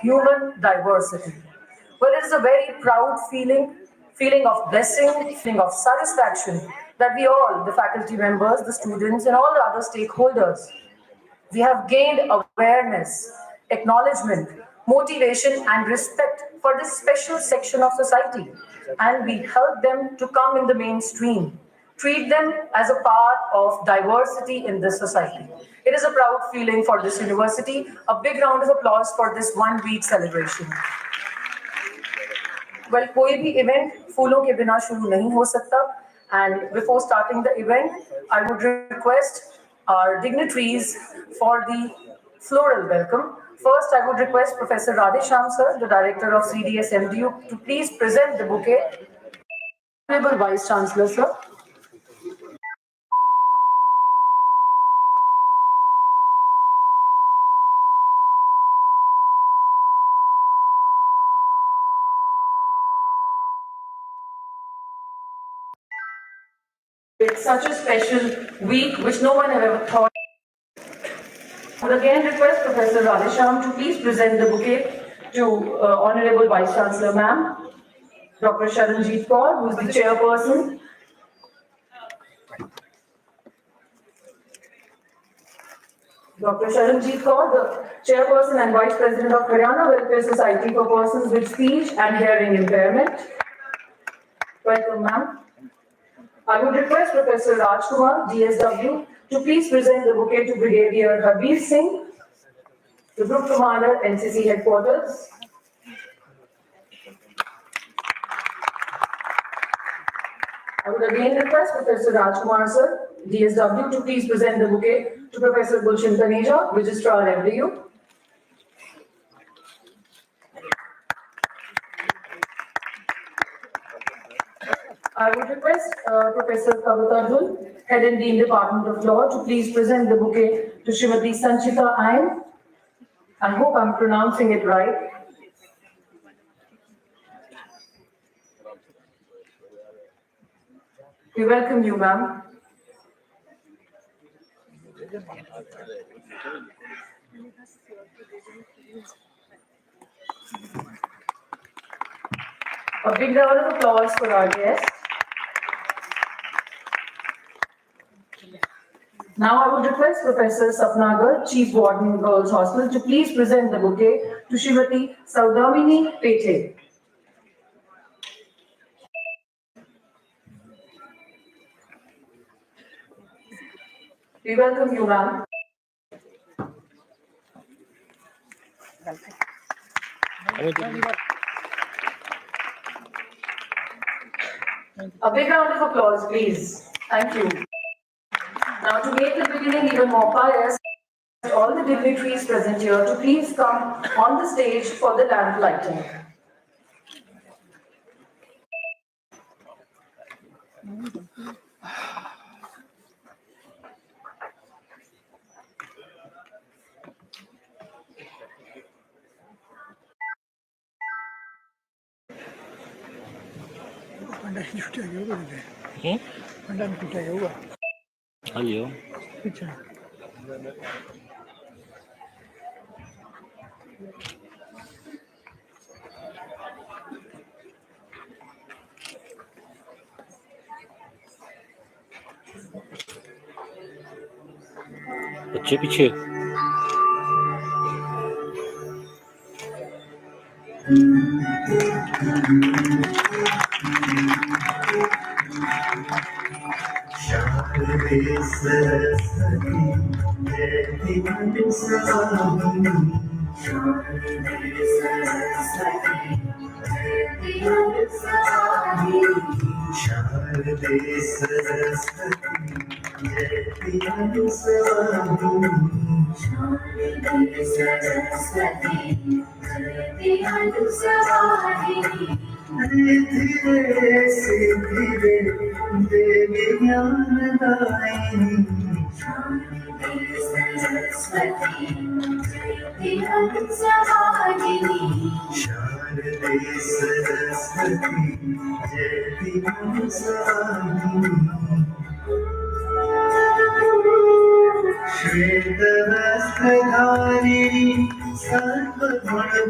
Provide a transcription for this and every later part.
human diversity. Well, it is a very proud feeling of blessing, feeling of satisfaction that we all, the faculty members, the students, and all the other stakeholders, we have gained awareness, acknowledgement, motivation, and respect for this special section of society. And we help them to come in the mainstream, treat them as a part of diversity in this society. It is a proud feeling for this university. A big round of applause for this 1 week celebration. Well, कोई भी event फूलों के बिना शुरू नहीं हो सकता. And before starting the event, I would request our dignitaries for the floral welcome. First, I would request Professor Radhesham sir, the Director of CDS MDU, to please present the bouquet. Honorable Vice Chancellor sir. It's such a special week which no one had ever thought. I would again request Professor Radhesham to please present the bouquet to Honorable Vice Chancellor Ma'am, Dr. Sharanjeet Kaur, who is the chairperson. Dr. Sharanjeet Kaur, the chairperson and vice president of Haryana Welfare Society for Persons with Speech and Hearing Impairment. Welcome, ma'am. I would request Professor Rajkumar, DSW, to please present the bouquet to Brigadier Harbir Singh, the Group Commander, NCC Headquarters. I would again request Professor Rajkumar sir, DSW, to please present the bouquet to Professor Gulshan Taneja, Registrar MDU. I would request Professor Kavita Dhul, Head and Dean Department of Law, to please present the bouquet to Srimati Sanchita Ayn. I hope I'm pronouncing it right. We welcome you, ma'am. A big round of applause for our guest. Now I would request Professor Sapnagar, Chief Warden, Girls Hostel, to please present the bouquet to Srimati Saudamini Pete. We welcome you, ma'am. A big round of applause, please. Thank you. Now, to make the beginning even more pious, all the dignitaries present here to please come on the stage for the lamp lighting. Hello. बच्चे पीछे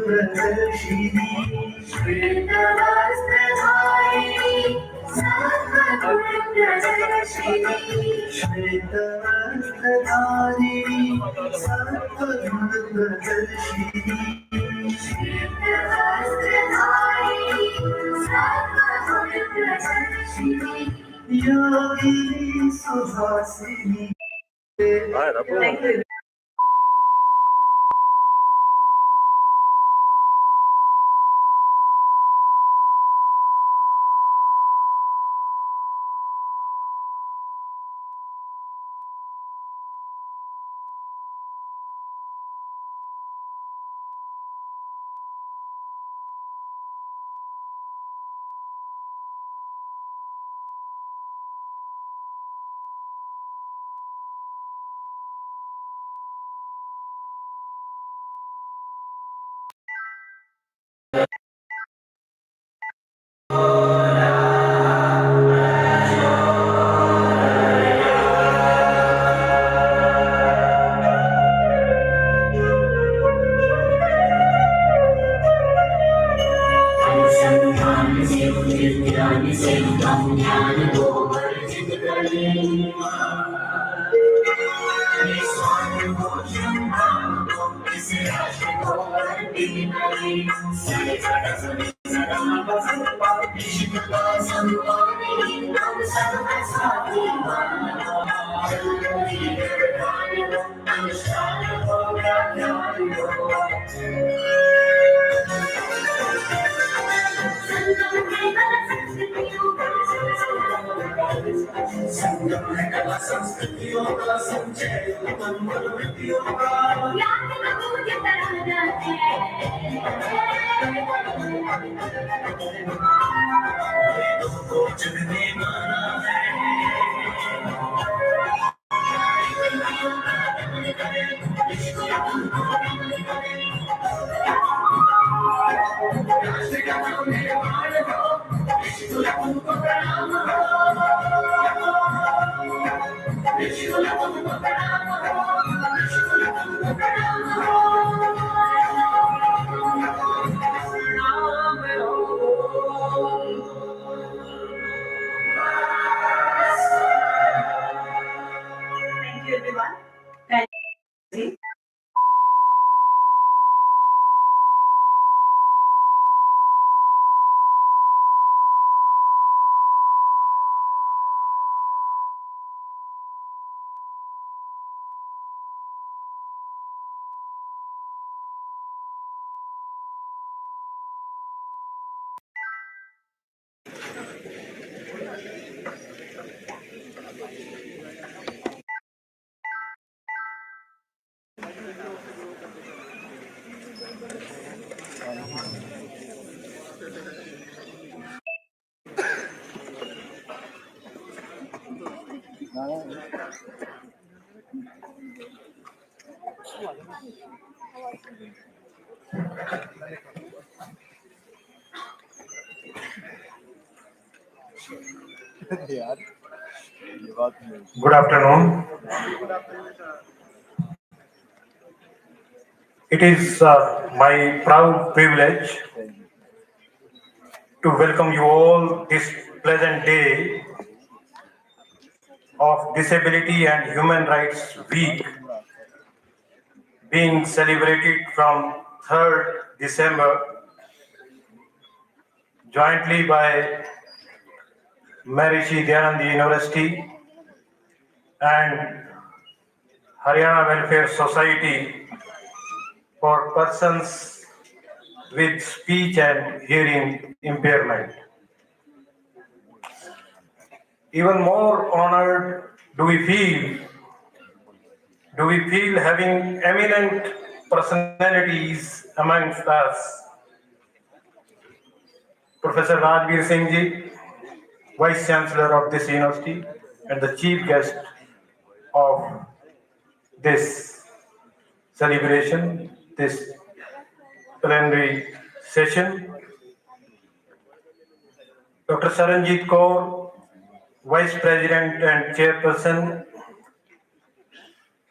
Thank you. Thank you, everyone. Thank you. Good afternoon. It is my proud privilege to welcome you all this pleasant day of Disability and Human Rights Week being celebrated from 3rd December jointly by Maharishi Dayanand University and Haryana Welfare Society for persons with speech and hearing impairment. Even more honored do we feel having eminent personalities amongst us. Professor Rajbir Singh ji, Vice Chancellor of this university and the chief guest of this celebration, this plenary session. Dr. Saranjit Kaur, Vice President and Chairperson,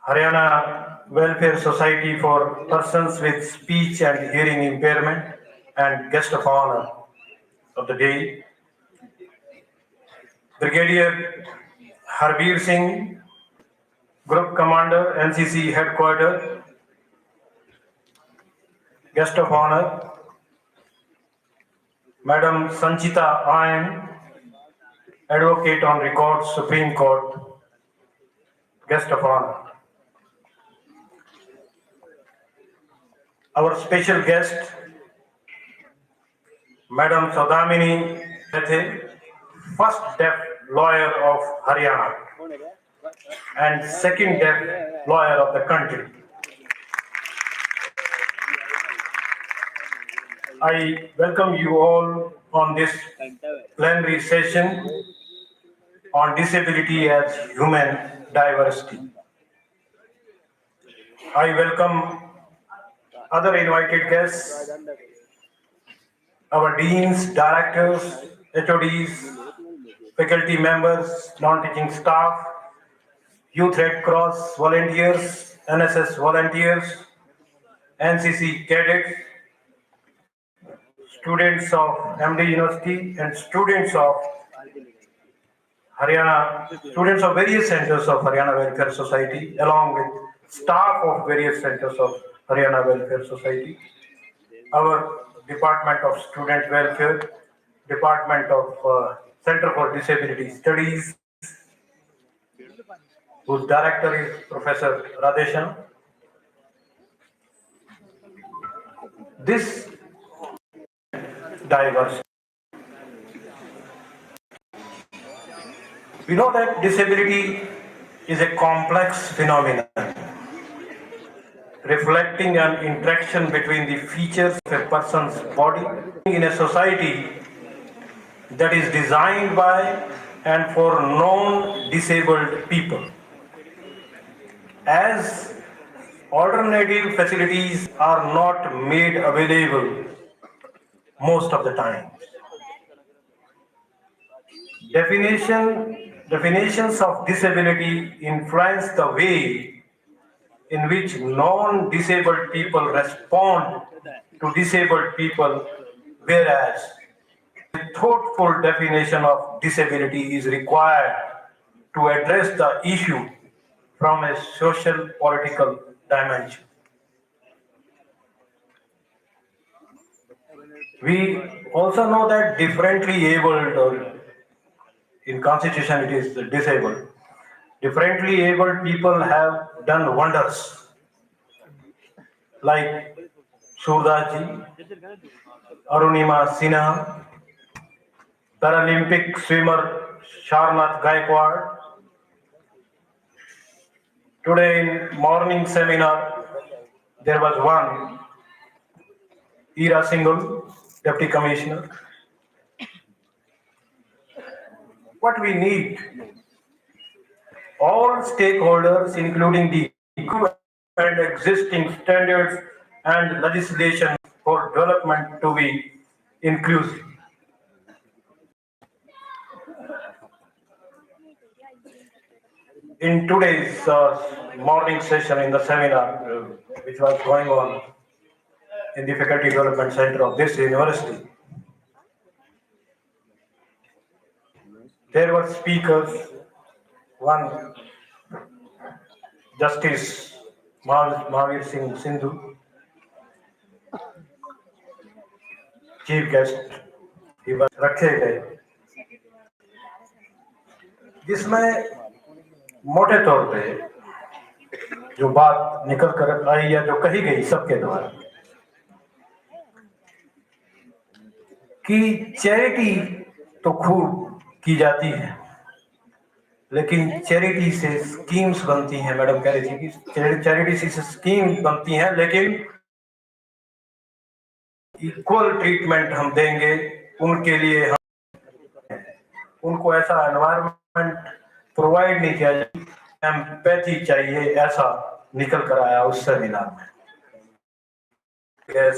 Haryana Welfare Society for Persons with Speech and Hearing Impairment, and guest of honor of the day, Brigadier Harbir Singh, Group Commander, NCC Headquarters, guest of honor, Madam Sanchita Ayan, Advocate on Record, Supreme Court, guest of honor. Our special guest, Madam Saudamini Sethe, first deaf lawyer of Haryana and second deaf lawyer of the country. I welcome you all on this plenary session on disability as human diversity. I welcome other invited guests, our deans, directors, HODs, faculty members, non-teaching staff, Youth Red Cross volunteers, NSS volunteers, NCC cadets, students of MD University and students of various centers of Haryana Welfare Society, along with staff of various centers of Haryana Welfare Society, our Department of Student Welfare, Department of Center for Disability Studies, whose director is Professor Radheshan. This diverse. We know that disability is a complex phenomenon, reflecting an interaction between the features of a person's body in a society that is designed by and for non-disabled people. As alternative facilities are not made available most of the time. Definitions of disability influence the way in which non-disabled people respond to disabled people, whereas a thoughtful definition of disability is required to address the issue from a social political dimension. We also know that differently abled, or in constitution it is disabled, differently abled people have done wonders, like Surdaji, Arunima Sinha, Paralympic swimmer Sharnath Gaikwad. Today in morning seminar, there was one, Ira Singhal, Deputy Commissioner. What we need, all stakeholders, including the and existing standards and legislation for development to be inclusive. In today's morning session in the seminar, which was going on in the Faculty Development Center of this university, there were speakers, one Justice Mahavir Singh Sindhu, chief guest, he was रखे गए, जिसमें मोटे तौर पे जो बात निकल कर आई या जो कही गई सबके द्वारा कि चैरिटी तो खूब की जाती है, लेकिन चैरिटी से स्कीम्स बनती हैं। मैडम कह रही थी कि चैरिटी से स्कीम बनती हैं, लेकिन इक्वल ट्रीटमेंट हम देंगे उनके लिए, हम उनको ऐसा एनवायरनमेंट प्रोवाइड नहीं किया जाए, एम्पैथी चाहिए, ऐसा निकल कर आया उस सेमिनार में। Yes,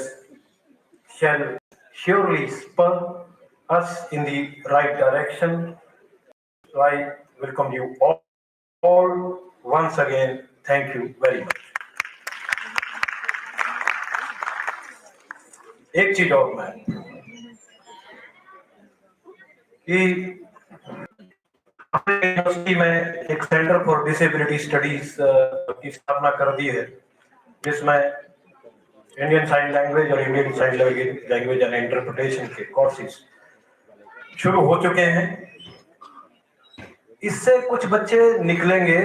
shall surely spur us in the right direction. So I welcome you all once again Thank you very much. एक चीज और मैं कि यूनिवर्सिटी में एक सेंटर फॉर डिसेबिलिटी स्टडीज की स्थापना कर दी है, जिसमें इंडियन साइन लैंग्वेज और Indian sign language and interpretation के कोर्सेज शुरू हो चुके हैं। इससे कुछ बच्चे निकलेंगे,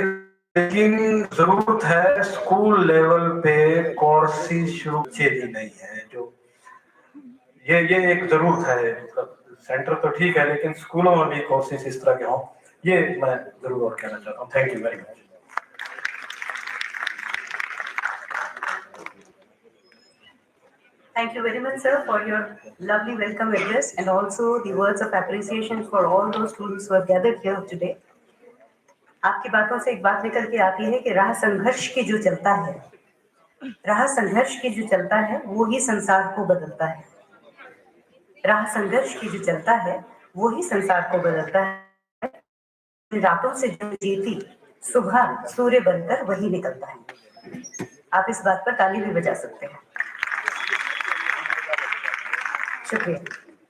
लेकिन जरूरत है स्कूल लेवल पे कोर्सेज शुरू ही नहीं है। जो ये एक जरूरत है। सेंटर तो ठीक है, लेकिन स्कूलों में भी कोर्सेज इस तरह के हों, ये मैं जरूर और कहना चाहता हूँ। Thank you very much. Thank you very much, sir, for your lovely welcome address and also the words of appreciation for all those students who have gathered here today. आपकी बातों से एक बात निकल के आती है कि राह संघर्ष की जो चलता है, राह संघर्ष की जो चलता है वो ही संसार को बदलता है। राह संघर्ष की जो चलता है वो ही संसार को बदलता है। रातों से जो जीती सुबह सूर्य बनकर वही निकलता है। आप इस बात पर ताली भी बजा सकते हैं। शुक्रिया।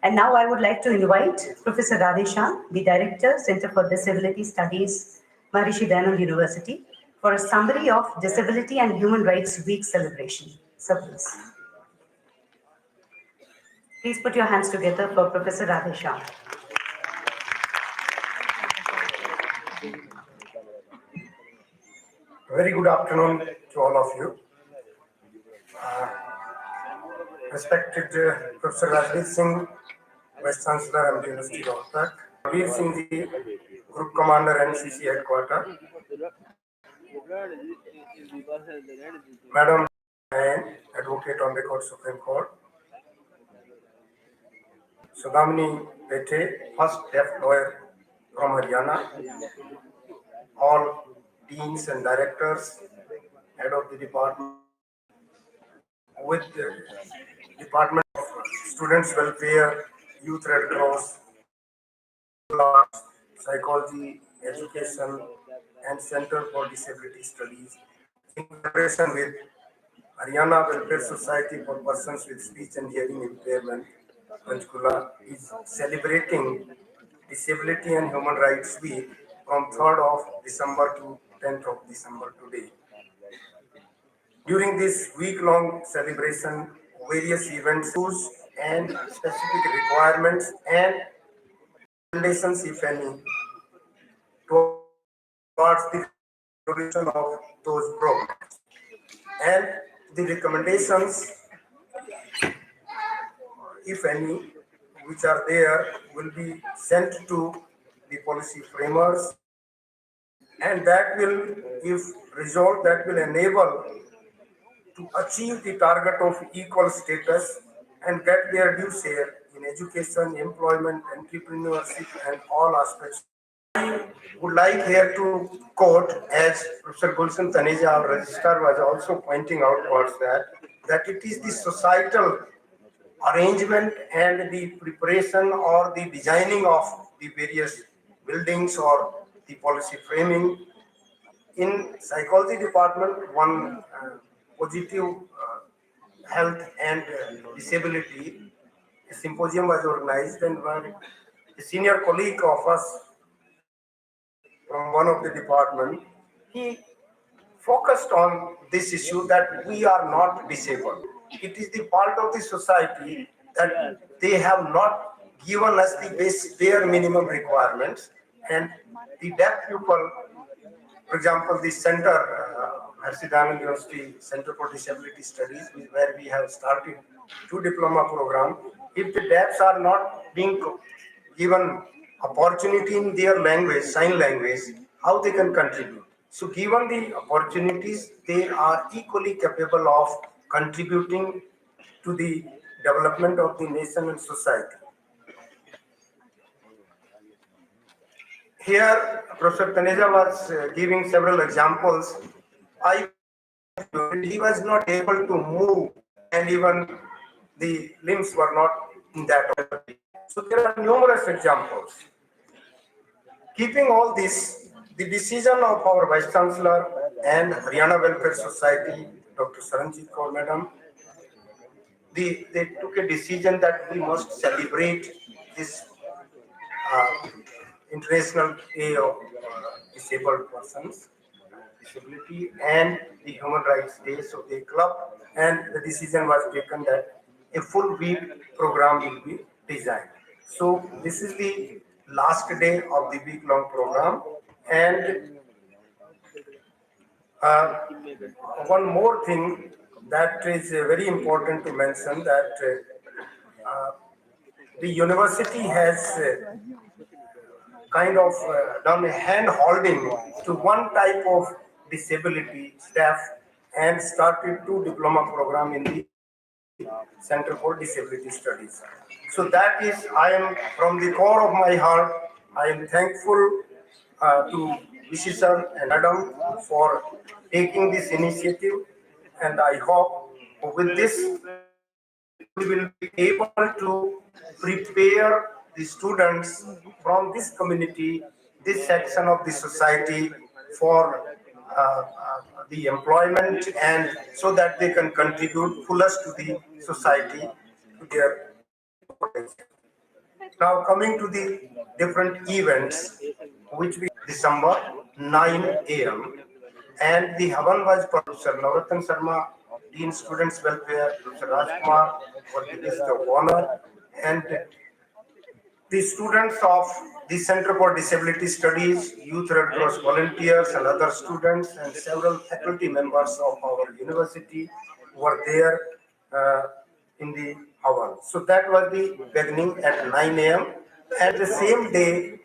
And now I would like to invite Professor Radheshyam, the Director, Center for Disability Studies, Maharishi Dayanand University, for a summary of Disability and Human Rights Week celebration. So please. Please put your hands together for Professor Radheshyam. Very good afternoon to all of you. Respected Professor Rajveer Singh, Vice Chancellor of the University of Rohtak, Veer Singh, the Group Commander, NCC Headquarters, Madam Advocate on the Court Supreme Court, Sudhamini Pete, first deaf lawyer from Haryana, all deans and directors, head of the department, with the Department of Students Welfare, Youth Red Cross, Psychology, Education, and Center for Disability Studies, in collaboration with Haryana Welfare Society for Persons with Speech and Hearing Impairment, Panchkula, is celebrating Disability and Human Rights Week from 3rd of December to 10th of December today. During this week-long celebration, various events and specific requirements and recommendations, if any, towards the solution of those problems. And the recommendations, if any, which are there, will be sent to the policy framers, and that will, if resolved, that will enable to achieve the target of equal status and get their due share in education, employment, entrepreneurship, and all aspects. I would like here to quote, as Professor Gulshan Taneja, our registrar, was also pointing out towards that it is the societal arrangement and the preparation or the designing of the various buildings or the policy framing. In psychology department, one positive health and disability a symposium was organized, and one a senior colleague of us from one of the department, he focused on this issue that we are not disabled. It is the part of the society that they have not given us the bare minimum requirements, and the deaf people, for example, the center, Maharishi Dayanand University Center for Disability Studies, where we have started 2 diploma programs. If the deafs are not being given opportunity in their language, sign language, how they can contribute? So given the opportunities, they are equally capable of contributing to the development of the nation and society. Here, Professor Taneja was giving several examples. He was not able to move, and even the limbs were not in that order. So there are numerous examples. Keeping all this, the decision of our Vice Chancellor and Haryana Welfare Society, Dr. Saranjit Kaur Madam, they took a decision that we must celebrate this uh, International Day of Disabled Persons, Disability, and the Human Rights Day. So they clubbed, and the decision was taken that a full week program will be designed. So this is the last day of the week-long program, and uh, one more thing that is very important to mention that the university has kind of done a hand holding to one type of disability staff and started two diploma program in the Center for Disability Studies. So that is, I am from the core of my heart, I am thankful to VC sir and Madam for taking this initiative, and I hope with this we will be able to prepare the students from this community, this section of the society for the employment, and so that they can contribute fullest to the society to their full potential. Now coming to the different events, which we December 9 a.m. and the Havan was Professor Navratan Sharma, Dean Students Welfare, Professor Rajkumar for the guest of honor, and the students of the Center for Disability Studies, Youth Red Cross volunteers, and other students, and several faculty members of our university were there in the hour. So that was the beginning at 9 a.m. And the same day,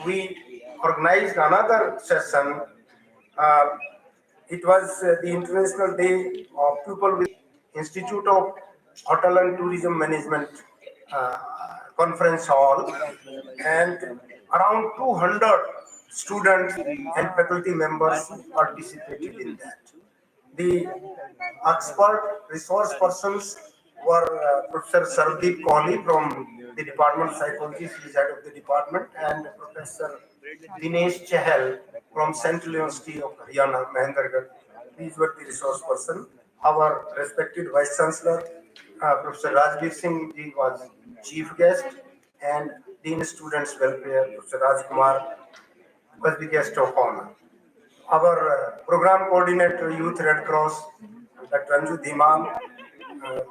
we organized another session. Uh, it was the International Day of People with Institute of Hotel and Tourism Management uh, Conference Hall, and around 200 students and faculty members participated in that. The expert resource persons were Professor Sardeep Kohli from the Department of Psychology, he is head of the department, and Professor Dinesh Chahal from Central University of Haryana, Mahendragarh. These were the resource persons. Our respected Vice Chancellor, Professor Rajbir Singh ji was chief guest, and Dean Students Welfare, Professor Rajkumar was the guest of honor. Our program coordinator, Youth Red Cross, Dr. Anju Dhiman,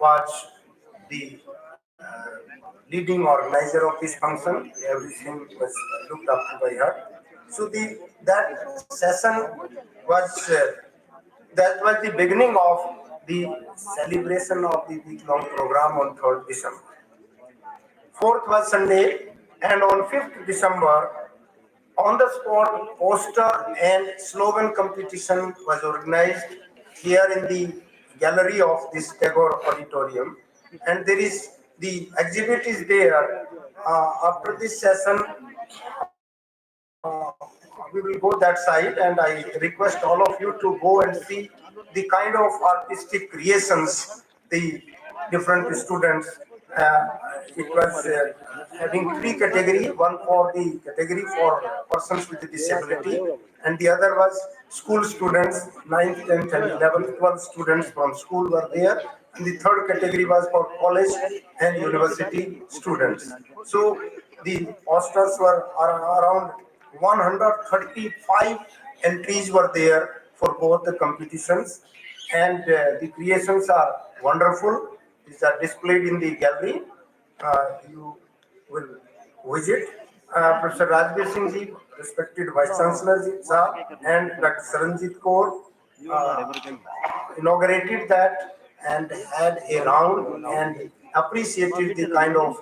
was the leading organizer of this function. Everything was looked after by her. So that session was that was the beginning of the celebration of the week-long program on 3rd December. 4th was Sunday, and on 5th December, on the spot poster and slogan competition was organized here in the gallery of this Tagore Auditorium, and there is the exhibit is there. After this session, we will go that side, and I request all of you to go and see the kind of artistic creations the different students. It was having three categories: one for the category for persons with disability, and the other was school students, 9th, 10th, and 11th, 12 students from school were there. And the third category was for college and university students. So the posters were around 135 entries were there for both the competitions, and the creations are wonderful. These are displayed in the gallery. You will visit. Professor Rajbir Singh ji, respected Vice Chancellor ji, and Dr. Saranjit Kaur inaugurated that and had a round and appreciated the kind of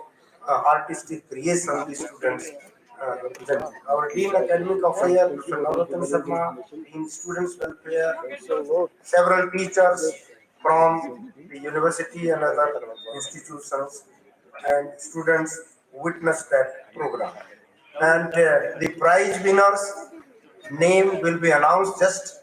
artistic creation the students represent. Our Dean Academic Affairs, Professor Navratan Sharma, Dean Students Welfare, several teachers from the university and other institutions, and students witnessed that program. And the prize winners' name will be announced just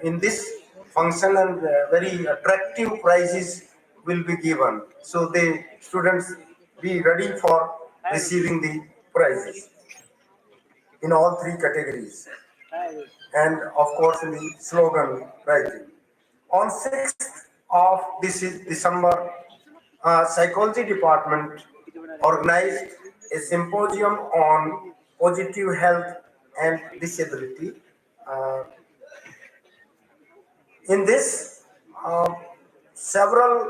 in this function, and very attractive prizes will be given. So the students be ready for receiving the prizes in all three categories. and of course in the slogan writing. On 6th of this is December, psychology department organized a symposium on positive health and disability. Uh, in this, uh, several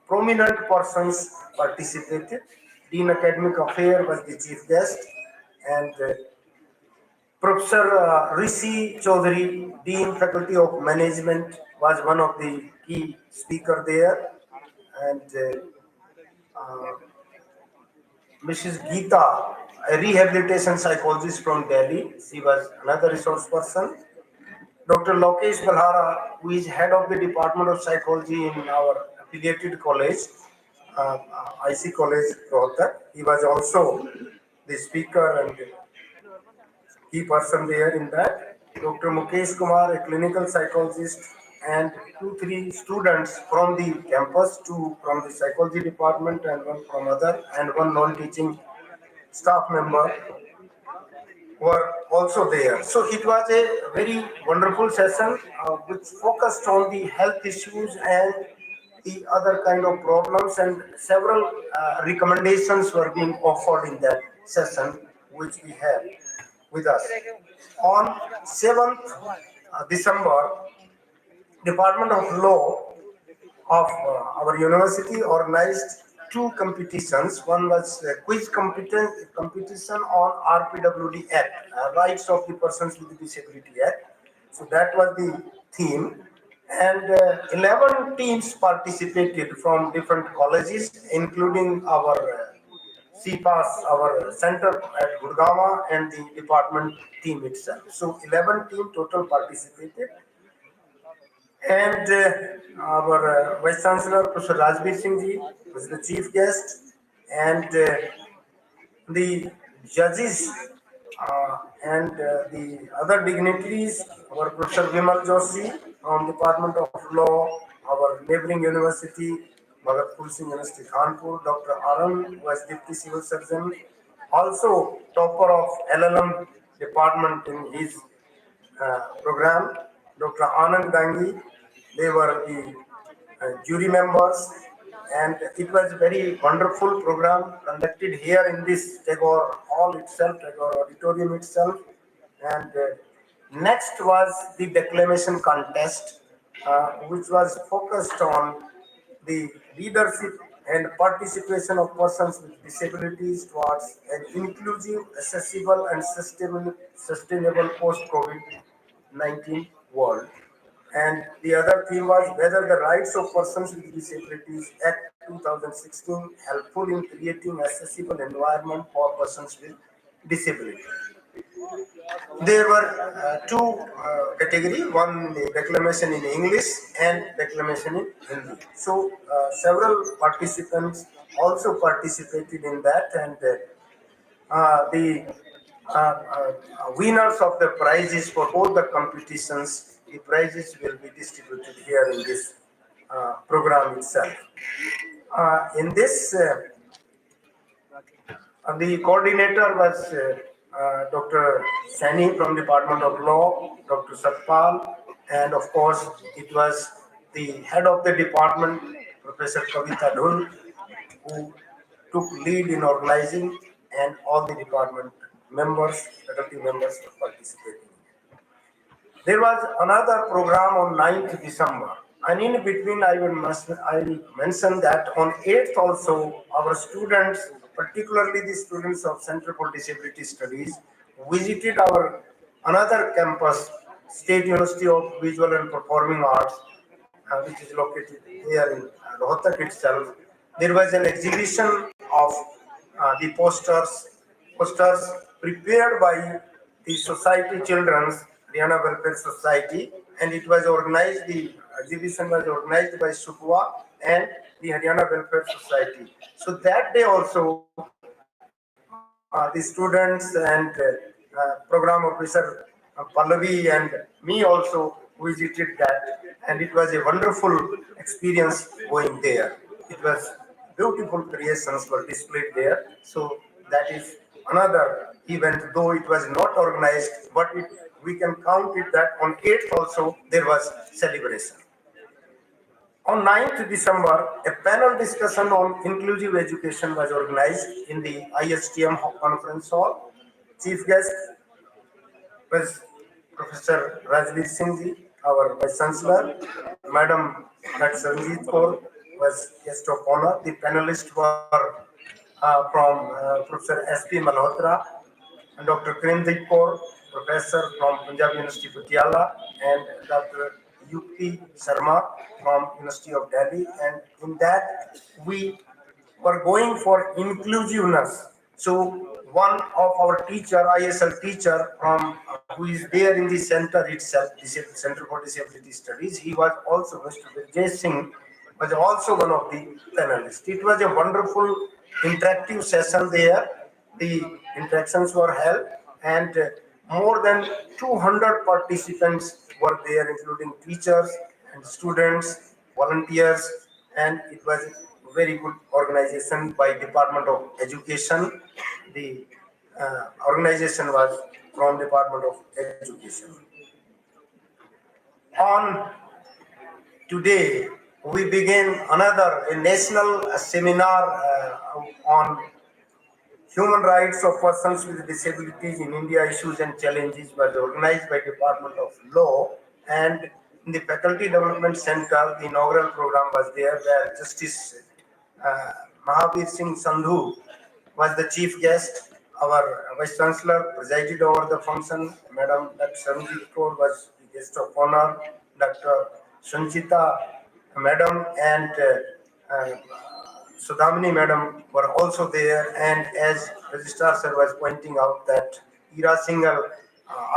prominent persons participated. Dean Academic Affairs was the chief guest, and Professor Rishi Chaudhary, Dean Faculty of Management, was one of the key speaker there, and Mrs. Geeta, a rehabilitation psychologist from Delhi, she was another resource person. Dr. Lokesh Balhara, who is head of the Department of Psychology in our affiliated college, IC College, Rohtak, he was also the speaker and key person there in that. Dr. Mukesh Kumar, a clinical psychologist, and two, three students from the campus, two from the psychology department and one from other, and one non-teaching staff member were also there. So it was a very wonderful session which focused on the health issues and the other kind of problems, and several recommendations were being offered in that session which we had with us. On 7th December, Department of Law of our university organized two competitions. One was a quiz competition on RPWD Act, Rights of the Persons with Disability Act. So that was the theme. And 11 teams participated from different colleges, including our CPAS, our center at Gurgaon, and the department team itself. So 11 team total participated, and our Vice Chancellor, Professor Rajbir Singh Ji, was the chief guest, and the judges and the other dignitaries, our Professor Vimal Joshi from Department of Law, our neighboring university, Bhagat Singh University, Kanpur, Dr. Arun was Deputy Civil Surgeon, also topper of LLM department in his program, Dr. Anand Dangi. They were the jury members, and it was a very wonderful program conducted here in this Tagore Hall itself, Tagore Auditorium itself. And next was the declamation contest, which was focused on the leadership and participation of persons with disabilities towards an inclusive, accessible, and sustainable post-COVID-19 world. And the other theme was whether the Rights of Persons with Disabilities Act 2016 helpful in creating accessible environment for persons with disability. There were two categories, one declamation in English and declamation in Hindi. So several participants also participated in that, and the winners of the prizes for both the competitions, the prizes will be distributed here in this program itself. In this, the coordinator was Dr. Sani from Department of Law, Dr. Satpal, and of course, it was the head of the department, Professor Kavita Dhul, who took lead in organizing, and all the department members, faculty members were participating. There was another program on 9th December. And in between, I mention that on 8th also, our students, particularly the students of Center for Disability Studies, visited our another campus, State University of Visual and Performing Arts, which is located here in Rohtak itself. There was an exhibition of the posters prepared by the Society Children's Haryana Welfare Society, and it was organized. The exhibition was organized by Sukwa and the Haryana Welfare Society. So that day also, the students and program officer Pallavi and me also visited that, and it was a wonderful experience going there. It was beautiful creations were displayed there. So that is another event, though it was not organized, but it we can count it that on 8th also there was celebration. On 9th December, a panel discussion on inclusive education was organized in the ISTM conference hall. Chief guest was Professor Rajveer Singh ji, our Vice Chancellor. Madam Dr. Sanjeev Kaur was guest of honor. The panelists were from Professor S.P. Malhotra and Dr. Kirandeep Kaur, professor from Punjab University Patiala, and Dr. U.P. Sharma from University of Delhi. And in that, we were going for inclusiveness. So one of our teacher, ISL teacher from who is there in the center itself, Center for Disability Studies, he was also Mr. Vijay Singh, was also one of the panelists. It was a wonderful interactive session there. The interactions were held, and more than 200 participants were there, including teachers and students, volunteers, and it was a very good organization by Department of Education. The organization was from Department of Education. On today, we begin another a national seminar on human rights of persons with disabilities in India, issues and challenges, was organized by Department of Law, and in the Faculty Development Center, the inaugural program was there where Justice Mahavir Singh Sandhu was the chief guest. Our Vice Chancellor presided over the function. Madam Dr. Sanjeev Kaur was the guest of honor. Dr. Sanchita Madam and Sudhamini Madam were also there, and as Registrar Sir was pointing out that Ira Singhal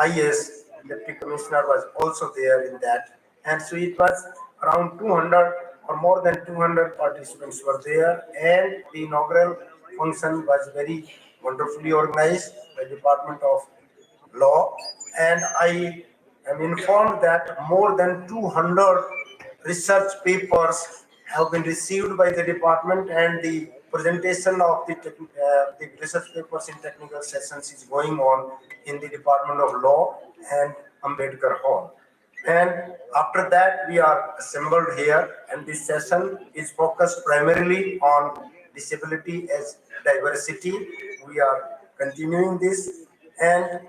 IS Deputy Commissioner was also there in that, and so it was around 200 or more than 200 participants were there, and the inaugural function was very wonderfully organized by Department of Law, and I am informed that more than 200 research papers have been received by the department, and the presentation of the research papers in technical sessions is going on in the Department of Law and Ambedkar Hall. And after that, we are assembled here, and this session is focused primarily on disability as diversity. We are continuing this, and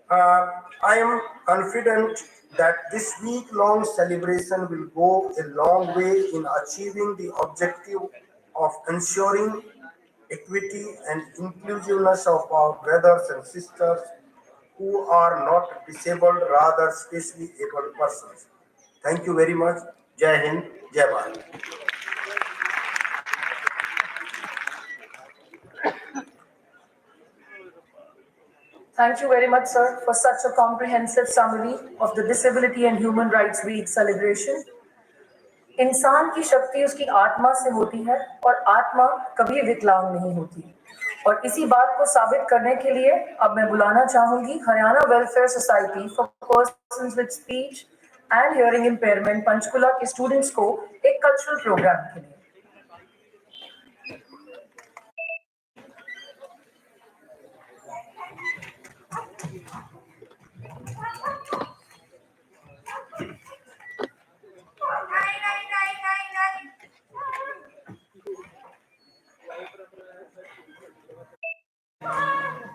I am confident that this week-long celebration will go a long way in achieving the objective of ensuring equity and inclusiveness of our brothers and sisters who are not disabled, rather specially able persons. Thank you very much. Jai Hind, Jai Bharat. Thank you very much, sir, for such a comprehensive summary of the Disability and Human Rights Week celebration. इंसान की शक्ति उसकी आत्मा से होती है और आत्मा कभी विकलांग नहीं होती, और इसी बात को साबित करने के लिए अब मैं बुलाना चाहूंगी Haryana welfare society for persons with speech and hearing impairment Panchkula के स्टूडेंट्स को एक कल्चरल प्रोग्राम के लिए।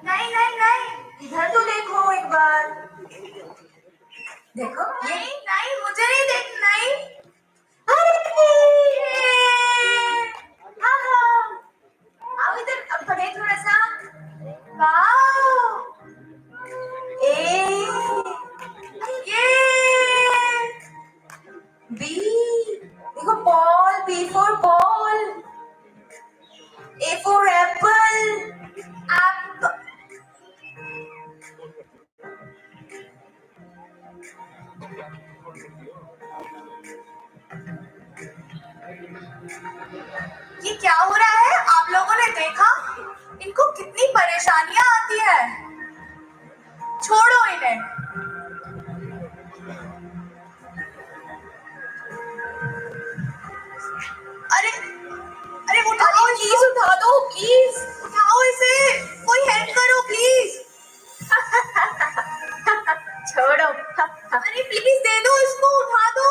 नहीं नहीं नहीं, इधर तो देखो एक बार। देखो नहीं नहीं, मुझे नहीं देखना। नहीं, हाँ हाँ, आओ इधर, अब पढ़े थोड़ा सा। वाओ, ए, ये, बी, देखो ball, B for ball, A for apple, ये क्या हो रहा है? आप लोगों ने देखा? इनको कितनी परेशानियां आती है। छोड़ो इन्हें। अरे अरे उठाओ, प्लीज उठा दो, प्लीज उठाओ इसे, कोई हेल्प करो प्लीज। छोड़ो। अरे प्लीज दे दो इसको, उठा दो।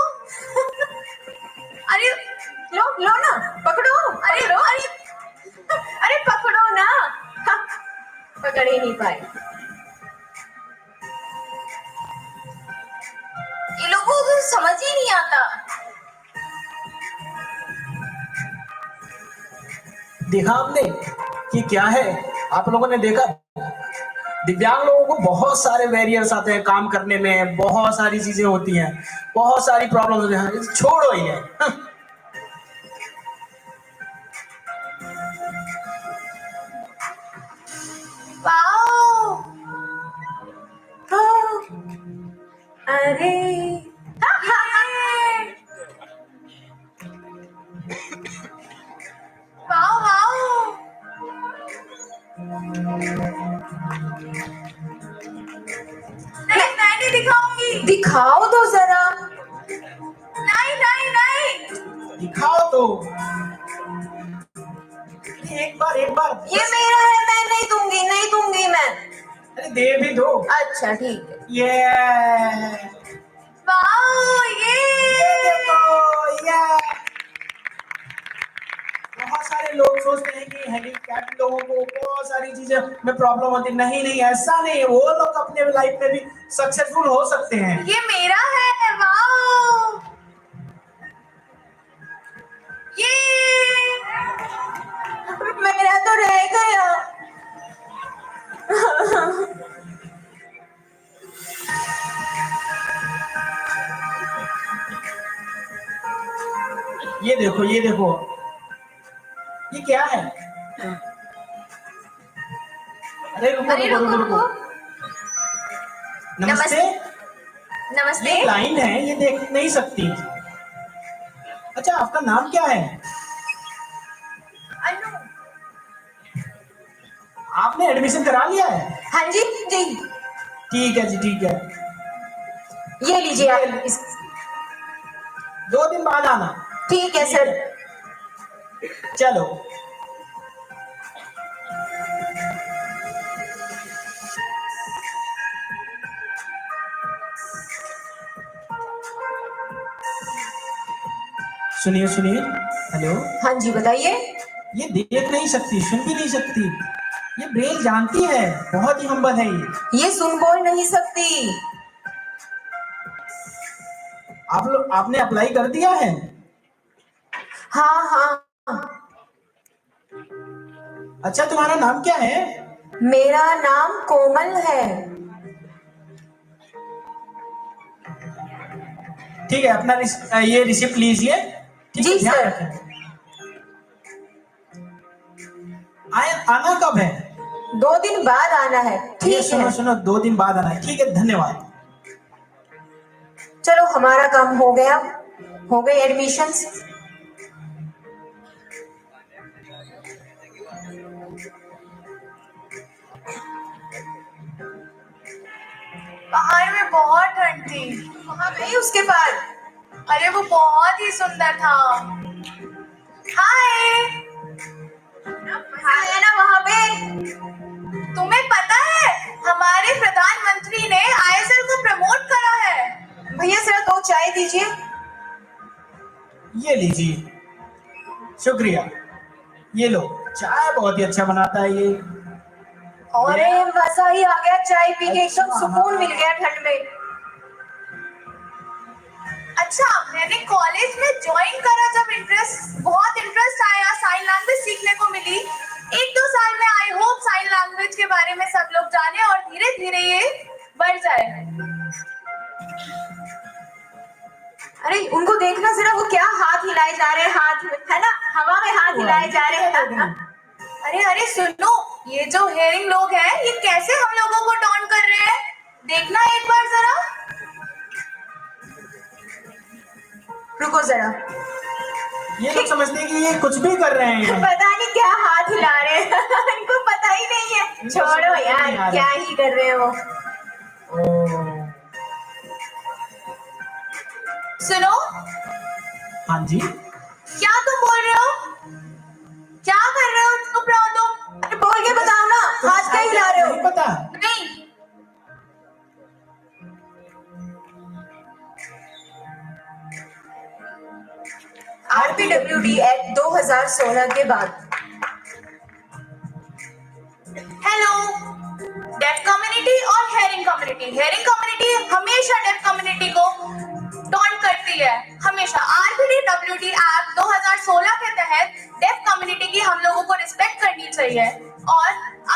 अरे लो लो ना, पकड़ो। अरे अरे अरे पकड़ो ना। पकड़ ही नहीं पाए। ये लोगों को तो समझ ही नहीं आता। देखा आपने कि क्या है? आप लोगों ने देखा दिव्यांग लोगों को बहुत सारे बैरियर्स आते हैं काम करने में, बहुत सारी चीजें होती हैं, बहुत सारी प्रॉब्लम्स होती हैं। छोड़ो ही है। वाओ, अरे वाओ वाओ। नहीं मैं नहीं दिखाऊंगी। दिखाओ तो जरा। नहीं नहीं नहीं, दिखाओ तो एक बार। ये मेरा है, मैं नहीं दूंगी, नहीं दूंगी मैं। अरे दे भी दो। अच्छा ठीक है। ये वाओ देखो, ये बहुत सारे लोग सोचते हैं कि हैंडीकैप लोगों को बहुत सारी चीजें में प्रॉब्लम होती है। नहीं, ऐसा नहीं है। वो लोग अपने लाइफ में भी सक्सेसफुल हो सकते हैं। ये मेरा है। वाओ, ये मेरा तो रह गया। ये देखो, ये क्या है? अरे रुको। नमस्ते। नमस्ते। ये लाइन है, ये देख नहीं सकती। अच्छा, आपका नाम क्या है? अनु। आपने एडमिशन करा लिया है? हाँ जी जी। ठीक है जी, ठीक है। ये लीजिए आप इस। 2 दिन बाद आना। ठीक है सर। चलो। सुनिए। हेलो। हाँ जी बताइए। ये देख नहीं सकती, सुन भी नहीं सकती। ये ब्रेल जानती है, बहुत ही हम्बल है ये। सुन बोल नहीं सकती। आपने अप्लाई कर दिया है? हाँ। अच्छा, तुम्हारा नाम क्या है? मेरा नाम कोमल है। ठीक है, अपना ये रिसिप्ट लीजिए। जी सर। आना कब है? 2 दिन बाद आना है। ये ठीक है। सुनो, 2 दिन बाद आना है। ठीक है, धन्यवाद। चलो हमारा काम हो गया, हो गई एडमिशंस। बाहर में बहुत ठंड थी। वहां गई उसके बाद। अरे वो बहुत ही सुंदर था। हाय। है ना वहां पे। तुम्हें पता है हमारे प्रधानमंत्री ने आईएसएल को प्रमोट करा है। भैया जरा 2 चाय दीजिए। ये लीजिए, शुक्रिया। ये लो, चाय बहुत ही अच्छा बनाता है ये। अरे मजा ही आ गया चाय पी के, एकदम अच्छा, सुकून हाँ। मिल गया ठंड में। अच्छा, मैंने कॉलेज में ज्वाइन करा जब बहुत इंटरेस्ट आया, साइन लैंग्वेज सीखने को मिली। 1-2 साल में आई होप साइन लैंग्वेज के बारे में सब लोग जाने और धीरे धीरे ये बढ़ जाए। अरे उनको देखना जरा, वो क्या हाथ हिलाए जा रहे हैं, हाथ में है ना, हवा में हाथ हिलाए जा रहे हैं। अरे सुनो, ये जो हेयरिंग लोग हैं ये कैसे हम लोगों को टॉन्ट कर रहे हैं, देखना एक बार जरा। रुको जरा। ये लोग समझते हैं कि ये कुछ भी कर रहे हैं। पता नहीं क्या हाथ हिला रहे हैं। इनको पता ही नहीं है। छोड़ो यार, क्या ही कर रहे हो। सुनो। हाँ जी। क्या तुम बोल रहे हो? क्या कर रहे हो? चुप रहो तुम। अरे बोल के बताओ ना, हाथ क्या हिला रहे हो? नहीं पता। नहीं। WEEKDec 2016 के बाद। हेलो, डेफ कम्युनिटी और हेयरिंग कम्युनिटी हमेशा डेफ कम्युनिटी को टॉन्ट करती है, हमेशा। आरबीडी डब्ल्यूडी एक्ट 2016 के तहत डेफ कम्युनिटी की हम लोगों को रिस्पेक्ट करनी चाहिए, और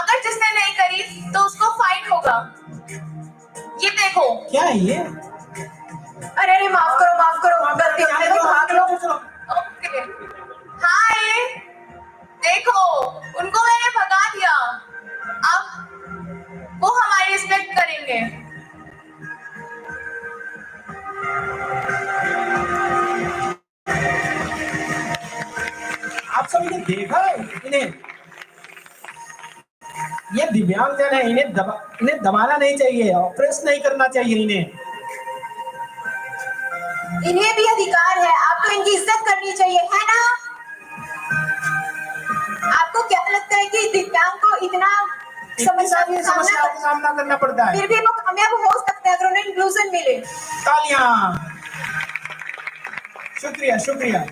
अगर जिसने नहीं करी तो उसको फाइन होगा। ये देखो, क्या है ये? अरे माफ करो, गलती हो गई, भाग लो। ओके, हाय, देखो उनको मैंने भगा दिया, अब वो हमारी रिस्पेक्ट करेंगे। आप सब इन्हें देखा है? इन्हें, ये दिव्यांगजन है, इन्हें दबाना नहीं चाहिए, ऑपरेस नहीं करना चाहिए इन्हें। इन्हें भी अधिकार है, आपको इनकी इज्जत करनी चाहिए, है ना? आपको क्या लगता है कि दिव्यांग को इतना समस्या का सामना करना पड़ता है, फिर भी वो कामयाब हो सकते हैं अगर उन्हें इंक्लूजन मिले? तालियां, शुक्रिया शुक्रिया।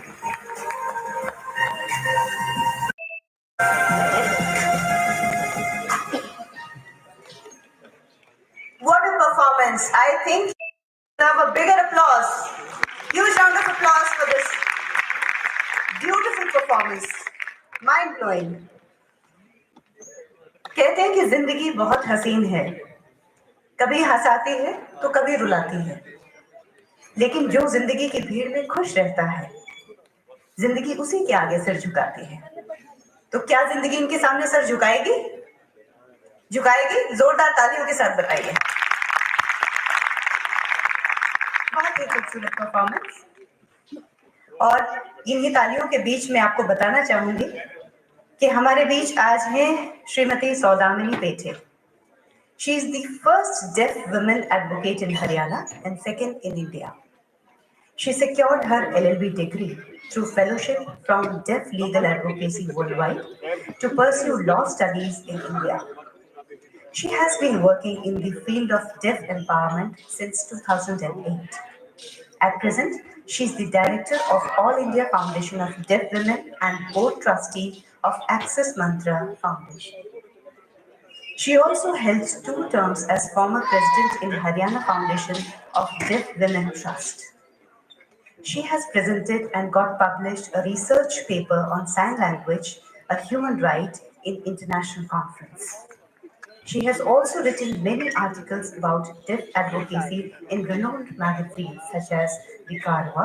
What a performance! I think we have a bigger applause. Huge round of applause for this beautiful performance. Mind blowing. कहते हैं कि जिंदगी बहुत हसीन है, कभी हंसाती है तो कभी रुलाती है, लेकिन जो जिंदगी की भीड़ में खुश रहता है, जिंदगी उसी के आगे सिर झुकाती है। तो क्या जिंदगी इनके सामने सर झुकाएगी? जोरदार तालियों के साथ बताइए। बहुत ही खूबसूरत परफॉर्मेंस। और इन्हीं तालियों के बीच में आपको बताना चाहूंगी कि हमारे बीच आज हैं श्रीमती सौदामिनी पेठे। She is the first deaf women advocate in Haryana and second in India. She secured her LLB degree through fellowship from Deaf Legal Advocacy Worldwide to pursue law studies in India. She has been working in the field of deaf empowerment since 2008. At present, she is the director of All India Foundation of Deaf Women and board trustee of Access Mantra Foundation. She also held 2 terms as former president in Haryana Foundation of Deaf Women Trust. She has presented and got published a research paper on sign language, a human right, in international conference. She has also written many articles about deaf advocacy in renowned magazines such as Vikarwa,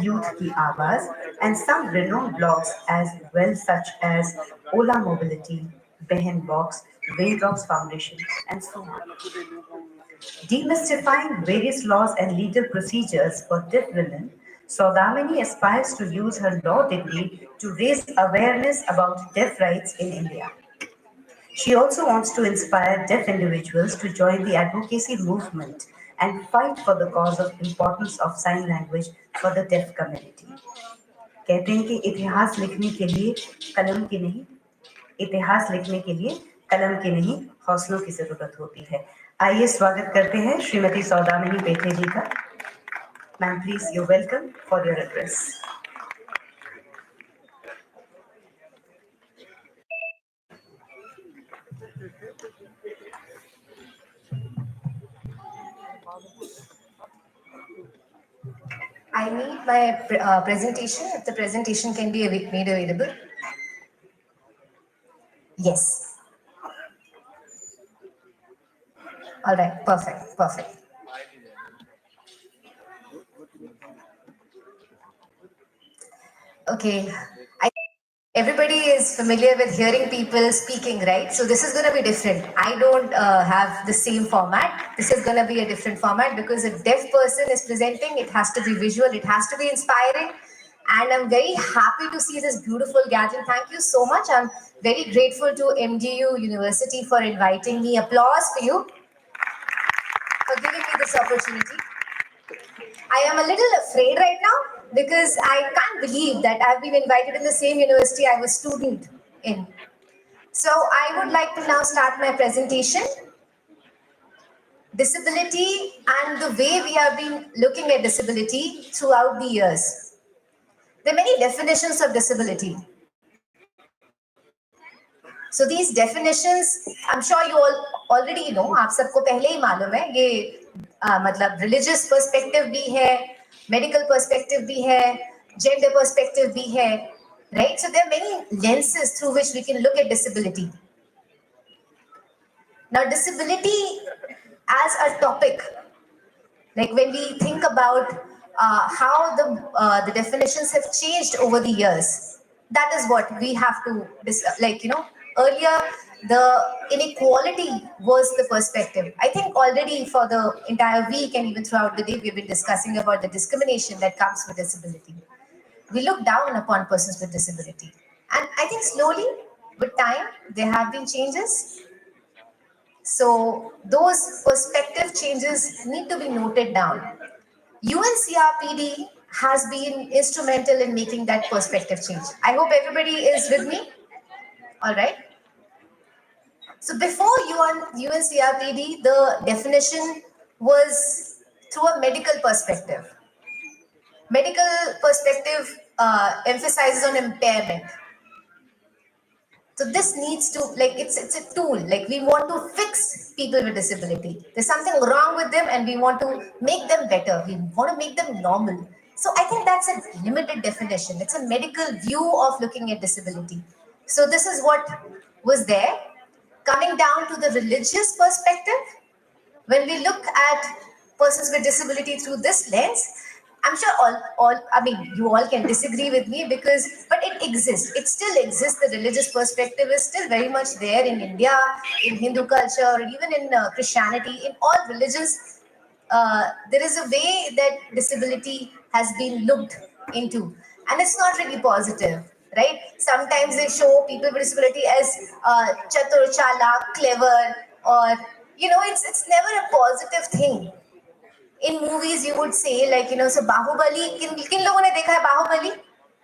Youth Ki Awaaz, and some renowned blogs as well such as Ola Mobility, Behen Box, Raindrops Foundation, and so on. Demystifying various laws and legal procedures for deaf women, Saudamini aspires to use her law degree to raise awareness about deaf rights in India. She also wants to inspire deaf individuals to join the advocacy movement and fight for the cause of importance of sign language for the deaf community. कहते हैं कि इतिहास लिखने के लिए कलम की नहीं, इतिहास लिखने के लिए कलम की नहीं, हौसलों की जरूरत होती है। आइए स्वागत करते हैं श्रीमती सौदामिनी पेठे जी का। Ma'am please you welcome for your address. I need my presentation, if the presentation can be made available. Yes. All right, perfect. Okay, everybody is familiar with hearing people speaking, right? So this is going to be different. I don't have the same format. This is going to be a different format because a deaf person is presenting. It has to be visual. It has to be inspiring. And I'm very happy to see this beautiful gadget. Thank you so much. I'm very grateful to MDU University for inviting me. Applause for you for giving me this opportunity. I am a little afraid right now because I can't believe that I've been invited in the same university I was a student in. So I would like to now start my presentation. Disability and the way we have been looking at disability throughout the years. There are many definitions of disability. So these definitions, I'm sure you all already know, आप सबको पहले ही मालूम है, ये मतलब religious perspective भी है, medical perspective भी है, gender perspective भी है, right? So there are many lenses through which we can look at disability. Now, disability as a topic, like when we think about how the definitions have changed over the years, that is what we have to earlier the inequality was the perspective. I think already for the entire week and even throughout the day we've been discussing about the discrimination that comes with disability. We look down upon persons with disability, and I think slowly with time there have been changes. So those perspective changes need to be noted down. UNCRPD has been instrumental in making that perspective change. I hope everybody is with me. All right. So before UNCRPD, the definition was through a medical perspective. Medical perspective emphasizes on impairment. So this needs to, like, it's a tool. Like, we want to fix people with disability. There's something wrong with them and we want to make them better. We want to make them normal. So I think that's a limited definition. It's a medical view of looking at disability. So this is what was there. Coming down to the religious perspective, when we look at persons with disability through this lens, I'm sure you all can disagree with me but it exists. It still exists. The religious perspective is still very much there in India, in Hindu culture, or even in Christianity. In all religions, there is a way that disability has been looked into, and it's not really positive, right? Sometimes they show people with disability as chatur, chalak, clever, or it's never a positive thing. In movies you would say, like, so Bahubali, किन लोगों ने देखा है बाहुबली?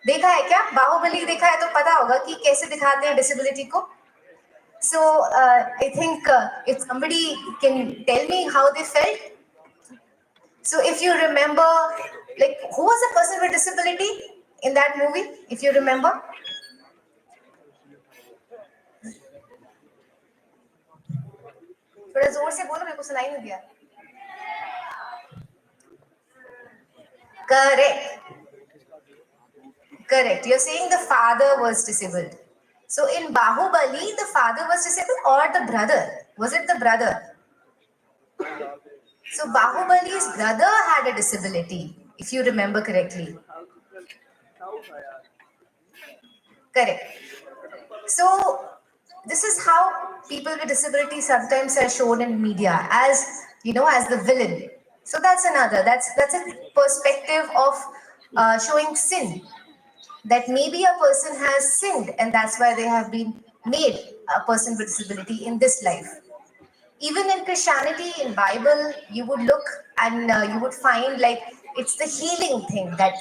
देखा है क्या? बाहुबली देखा है तो पता होगा कि कैसे दिखाते हैं डिसेबिलिटी को. So I think if somebody can tell me how they felt. So if you remember, like, who was the person with disability in that movie, if you remember? थोड़ा जोर से बोलो, मेरे को सुनाई नहीं दिया. Correct. You're saying the father was disabled. So in Bahubali, the father was disabled or the brother? Was it the brother? So Bahubali's brother had a disability, if you remember correctly. Correct. So this is how people with disabilities sometimes are shown in media as, as the villain. So that's a perspective of showing sin. That maybe a person has sinned and that's why they have been made a person with disability in this life. Even in Christianity, in Bible, you would look and you would find, like, it's the healing thing that,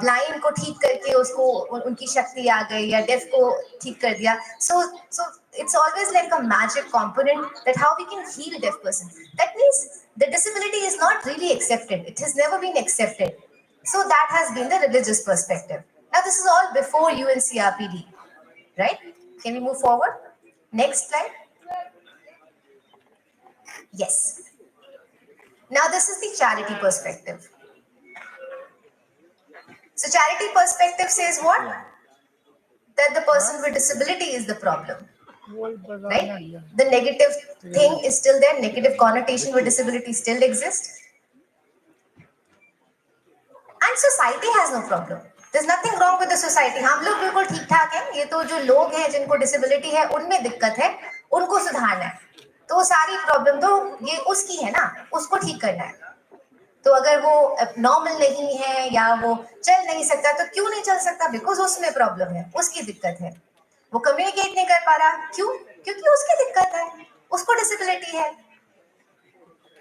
blind ko theek karke usko unki shakti aa gayi, ya deaf ko theek kar diya. So it's always like a magic component that how we can heal a deaf person. That means the disability is not really accepted. It has never been accepted. So that has been the religious perspective. Now this is all before UNCRPD, right? Can we move forward? Next slide. Yes. Now this is the charity perspective. So charity perspective says what? That the person with disability is the problem, right? The negative thing is still there. Negative connotation with disability still exists. And society has no problem. There's nothing wrong with the society. हम लोग बिल्कुल ठीक ठाक हैं. ये तो जो लोग हैं जिनको डिसेबिलिटी है उनमें दिक्कत है, उनको सुधारना है. तो सारी प्रॉब्लम तो ये उसकी है ना, उसको ठीक करना है. तो अगर वो नॉर्मल नहीं है या वो चल नहीं सकता तो क्यों नहीं चल सकता? बिकॉज उसमें प्रॉब्लम है, उसकी दिक्कत है. वो कम्युनिकेट नहीं कर पा रहा, क्यों? क्योंकि उसकी दिक्कत है, उसको डिसेबिलिटी है.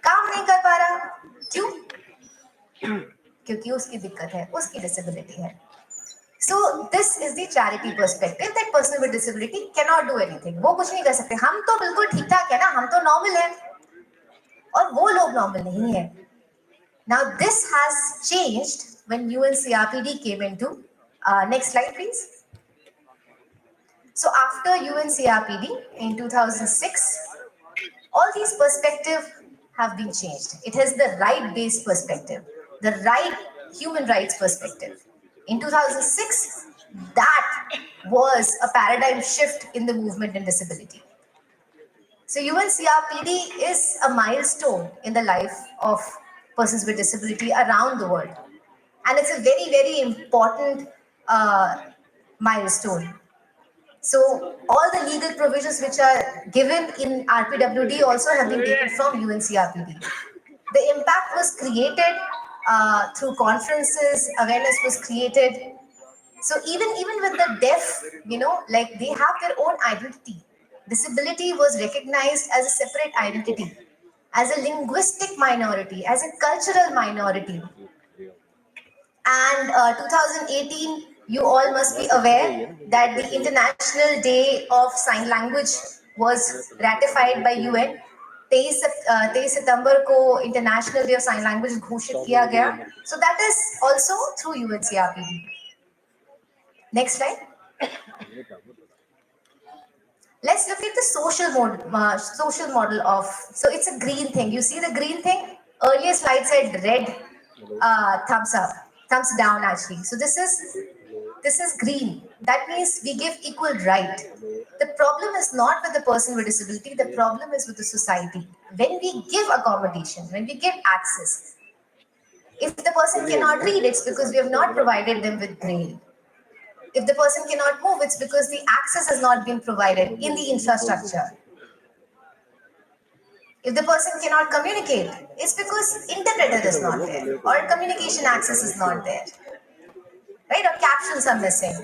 काम नहीं कर पा रहा, क्यों? क्योंकि उसकी दिक्कत है, उसकी डिसेबिलिटी है. So this is the charity perspective that person with disability cannot do anything. वो कुछ नहीं कर सकते. हम तो बिल्कुल ठीक ठाक है ना, हम तो नॉर्मल है और वो लोग नॉर्मल नहीं है. Now this has changed when UNCRPD came into. Next slide, please. So after UNCRPD in 2006, all these perspectives have been changed. It has the right-based perspective, the right human rights perspective. In 2006, that was a paradigm shift in the movement in disability. So UNCRPD is a milestone in the life of persons with disability around the world. And it's a very, very important milestone. So all the legal provisions which are given in RPWD also have been taken from UNCRPD. The impact was created through conferences, awareness was created. So even with the deaf, like they have their own identity. Disability was recognized as a separate identity, as a linguistic minority, as a cultural minority. And 2018, you all must be aware that the International Day of Sign Language was ratified by UN. 23 सितंबर को international day of sine language घोषित किया गया. So that is also through UNCRPD. Next slide. Let's look at the social model of. So it's a green thing. You see the green thing? Earlier slide said red, thumbs up, thumbs down actually. So this is green. That means we give equal right. The problem is not with the person with disability. The problem is with the society. When we give accommodation, when we give access, if the person cannot read, it's because we have not provided them with braille. If the person cannot move, it's because the access has not been provided in the infrastructure. If the person cannot communicate, it's because interpreter is not there or communication access is not there. Right? Or captions are missing.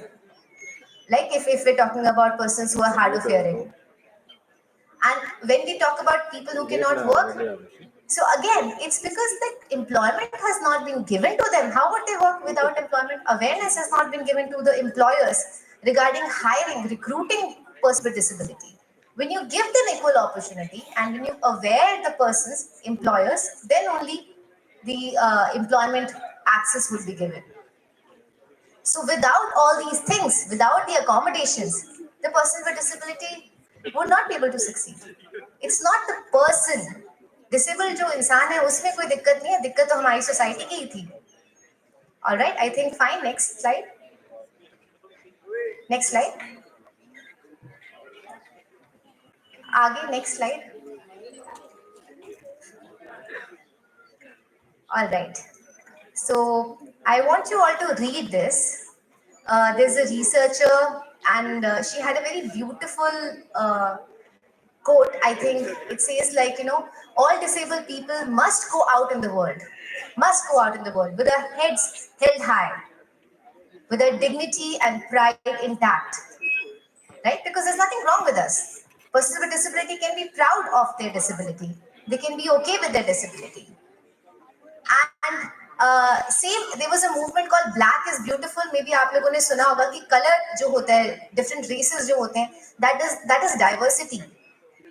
Like if we're talking about persons who are hard of hearing. And when we talk about people who cannot work, so again, it's because the employment has not been given to them. How would they work without employment? Awareness has not been given to the employers regarding hiring, recruiting persons with disability. When you give them equal opportunity and when you aware the person's employers, then only the employment access would be given. So without all these things, without the accommodations, the person with disability would not be able to succeed. It's not the person. Disabled जो इंसान है उसमें कोई दिक्कत नहीं है, दिक्कत तो हमारी सोसाइटी की ही थी. All right, I think fine. Next slide. Next slide. आगे next slide. All right. So I want you all to read this. There's a researcher and she had a very beautiful quote. I think it says like, all disabled people must go out in the world with their heads held high, with their dignity and pride intact, right? Because there's nothing wrong with us. Persons with disability can be proud of their disability. They can be okay with their disability. And there was a movement called Black is Beautiful. Maybe आप लोगों ने सुना होगा कि color जो होता है, different races जो होते हैं, that is diversity.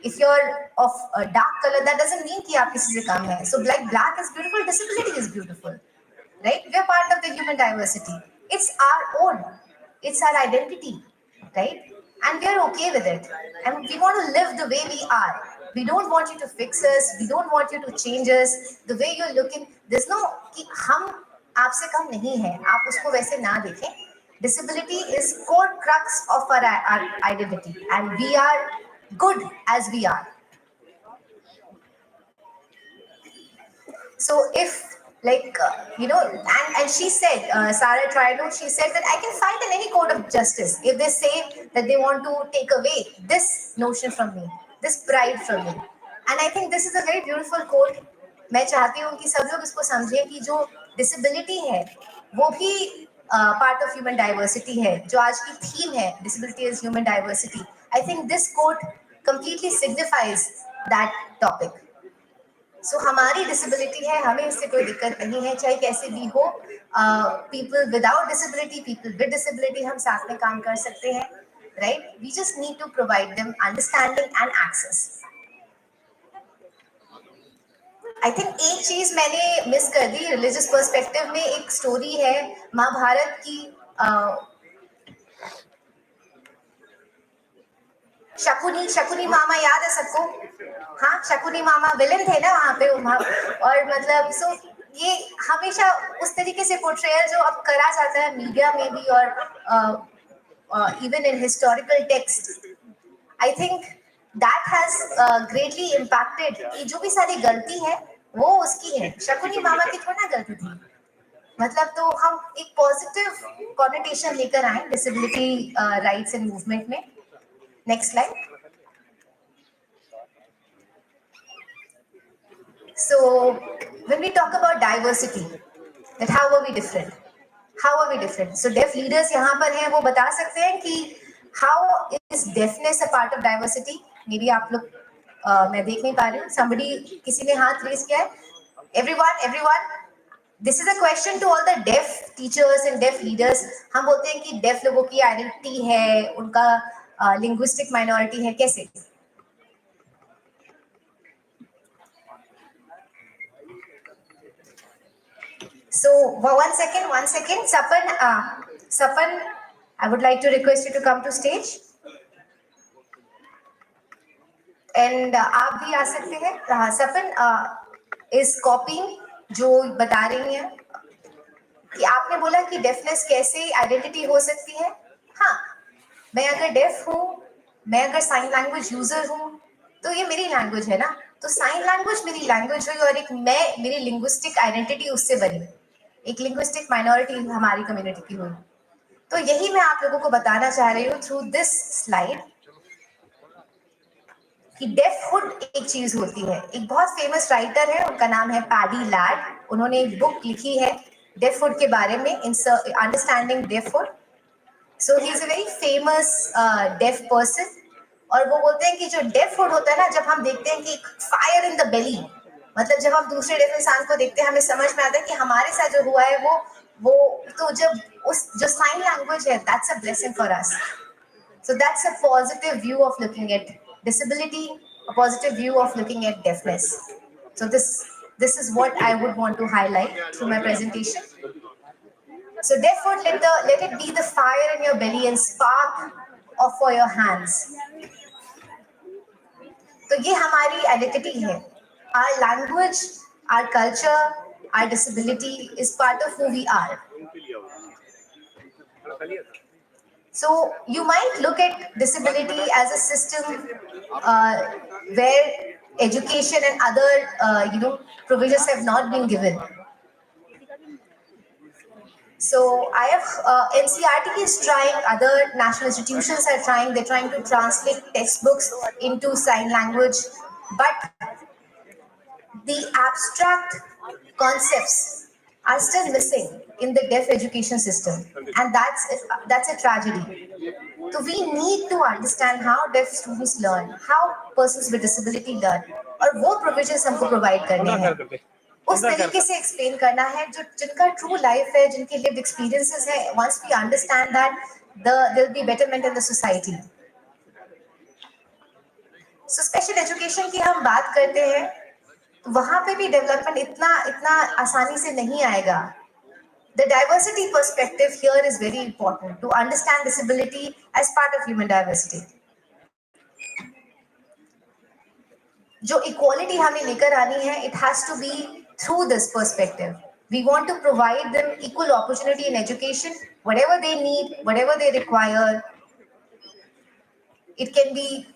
If you're of a dark color, that doesn't mean कि आप किसी से कम है. So black is beautiful, disability is beautiful, right? We are part of the human diversity. It's our own. It's our identity, right? And we are okay with it. And we want to live the way we are. We don't want you to fix us. We don't want you to change us. The way you're looking, there's no कि हम आपसे कम नहीं हैं. आप उसको वैसे ना देखें. Disability is core crux of our identity, and we are good as we are. So if and she said, Sarah Trido, she said that I can fight in any court of justice if they say that they want to take away this notion from me, this pride from me. And I think this is a very beautiful quote. मैं चाहती हूँ कि सब लोग इसको समझें कि जो disability है वो भी part of human diversity है. जो आज की theme है, disability is human diversity. I think this quote completely signifies that topic. So हमारी डिसेबिलिटी है, हमें इससे कोई दिक्कत नहीं है, चाहे कैसे भी हो. People without disability, people with disability, हम साथ में काम कर सकते हैं, right? We just need to provide them understanding and access. I think एक चीज मैंने मिस कर दी रिलीजियस पर्सपेक्टिव में. एक स्टोरी है महाभारत की. शकुनी शकुनी मामा याद है सबको? हाँ, शकुनी मामा विलन थे ना वहाँ पे. और मतलब सो ये हमेशा उस तरीके से पोर्ट्रेयल जो अब करा जाता है मीडिया में भी और even in historical text, I think that has greatly impacted कि जो भी सारी गलती है वो उसकी है, शकुनी मामा की थोड़ा गलती थी. मतलब तो हम एक पॉजिटिव कॉन्नोटेशन लेकर आए डिसेबिलिटी राइट्स एंड मूवमेंट में. Next slide. So when we talk about diversity, that how are we different? How are we different? So deaf leaders यहाँ पर हैं, वो बता सकते हैं कि how is deafness a part of diversity? Maybe आप लोग मैं देख नहीं पा रही हूँ. Somebody किसी ने हाथ रेस किया है. Everyone. This is a question to all the deaf teachers and deaf leaders. हम बोलते हैं कि deaf लोगों की identity है, उनका linguistic minority है, कैसे? So one second, Sapan, I would like to request you to come to stage. And आप भी आ सकते हैं. सपन is copying जो बता रही हैं कि आपने बोला कि डेफनेस कैसे आइडेंटिटी हो सकती है. हाँ, मैं अगर डेफ हूँ, मैं अगर साइन लैंग्वेज यूजर हूँ, तो ये मेरी लैंग्वेज है ना. तो साइन लैंग्वेज मेरी लैंग्वेज हुई और एक मेरी लिंग्विस्टिक आइडेंटिटी उससे बनी, एक लिंग्विस्टिक माइनॉरिटी हमारी कम्युनिटी की हुई. तो यही मैं आप लोगों को बताना चाह रही हूँ थ्रू दिस स्लाइड कि डेफहुड एक चीज होती है. एक बहुत फेमस राइटर है, उनका नाम है पैडी लैड. उन्होंने एक बुक लिखी है डेफहुड के बारे में, understanding deafhood. So he is a very famous deaf person. और वो बोलते हैं कि जो डेफहुड होता है ना, जब हम देखते हैं कि फायर इन द बेली, मतलब जब हम दूसरे डेफ इंसान को देखते हैं हमें समझ में आता है कि हमारे साथ जो हुआ है वो तो जब उस जो साइन लैंग्वेज है, that's a blessing for us. So that's a positive view of looking at disability, a positive view of looking at deafness. So this is what I would want to highlight through my presentation. So therefore, let it be the fire in your belly and spark of for your hands. तो ये हमारी identity है. Our language, our culture, our disability is part of who we are. So you might look at disability as a system where education and other provisions have not been given. So I have NCRT is trying, other national institutions are trying. They're trying to translate textbooks into sign language, but the abstract concepts are still missing in the deaf education system, and that's a tragedy. So we need to understand how deaf students learn, how persons with disability learn, और वो provisions हमको provide करने हैं. उस तरीके से explain करना है जो जिनका true life है, जिनके lived experiences है. Once we understand that, there will be betterment in the society. So special education की हम बात करते हैं, वहाँ पे भी डेवलपमेंट इतना आसानी से नहीं आएगा. The diversity perspective here is very important to understand disability as part of human diversity. जो equality हमें लेकर आनी है, it has to be through this perspective. We want to provide them equal opportunity in education, whatever they need, whatever they require. It can be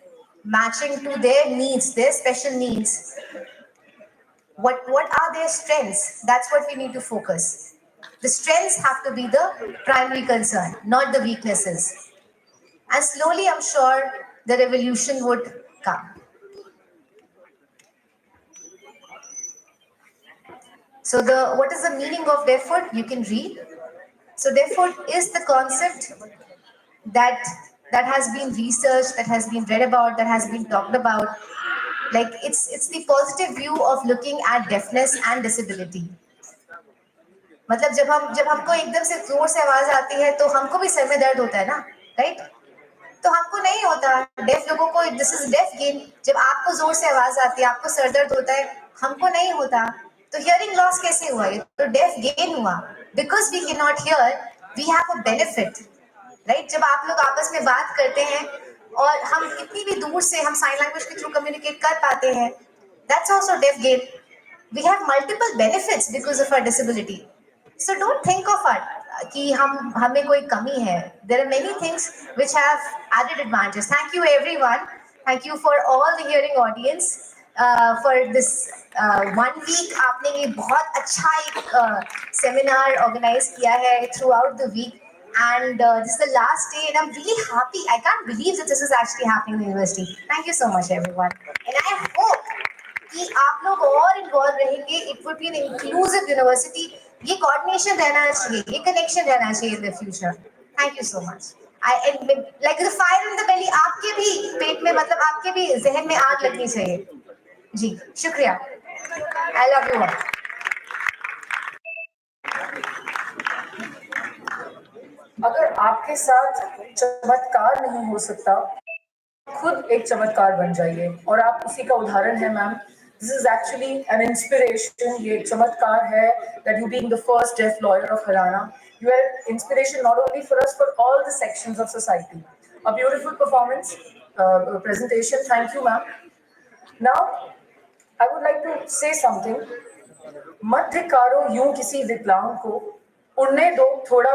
matching to their needs, their special needs. What are their strengths? That's what we need to focus. The strengths have to be the primary concern, not the weaknesses. And slowly, I'm sure the revolution would come. So what is the meaning of deafhood? You can read. So deafhood is the concept that has been researched, that has been read about, that has been talked about. Like it's the positive view of looking at deafness and disability. मतलब जब हमको एकदम से जोर से आवाज आती है तो हमको भी सर में दर्द होता है ना, राइट? तो हमको नहीं होता. डेफ लोगों को दिस इज डेफ गेन. जब आपको जोर से आवाज आती है, आपको सर दर्द होता है, हमको नहीं होता तो हियरिंग लॉस कैसे हुआ? ये तो डेफ गेन हुआ. Because we can not hear, we have a benefit, right? जब आप लोग आपस में बात करते हैं और हम कितनी भी दूर से हम साइन लैंग्वेज के थ्रू कम्युनिकेट कर पाते हैं, that's also deaf gain. We have multiple benefits because of our disability. So don't think of it कि हमें कोई कमी है. There are many things which have added advantages. Thank you everyone. Thank you for all the hearing audience for this 1 week. आपने ये बहुत अच्छा एक seminar organize किया है throughout the week. And this is the last day and I'm really happy. I can't believe that this is actually happening in the university. Thank you so much everyone. And I hope कि आप लोग और involve रहेंगे. It would be an inclusive university. ये coordination रहना चाहिए, ये connection रहना चाहिए in the future. Thank you so much. I like the fire in the belly. आपके भी पेट में, मतलब आपके भी जहन में आग लगनी चाहिए. जी शुक्रिया. I love you all. अगर आपके साथ चमत्कार नहीं हो सकता, खुद एक चमत्कार बन जाइए. और आप उसी का उदाहरण है ma'am. This is actually an inspiration. ये एक चमत्कार है that you being the first deaf lawyer of Haryana. You are an inspiration not only for us, for all the sections of society. A beautiful performance, presentation. Thank you ma'am. Now I would like to say something. मत धिक्कारो यूं किसी विकलांग को, उड़ने दो थोड़ा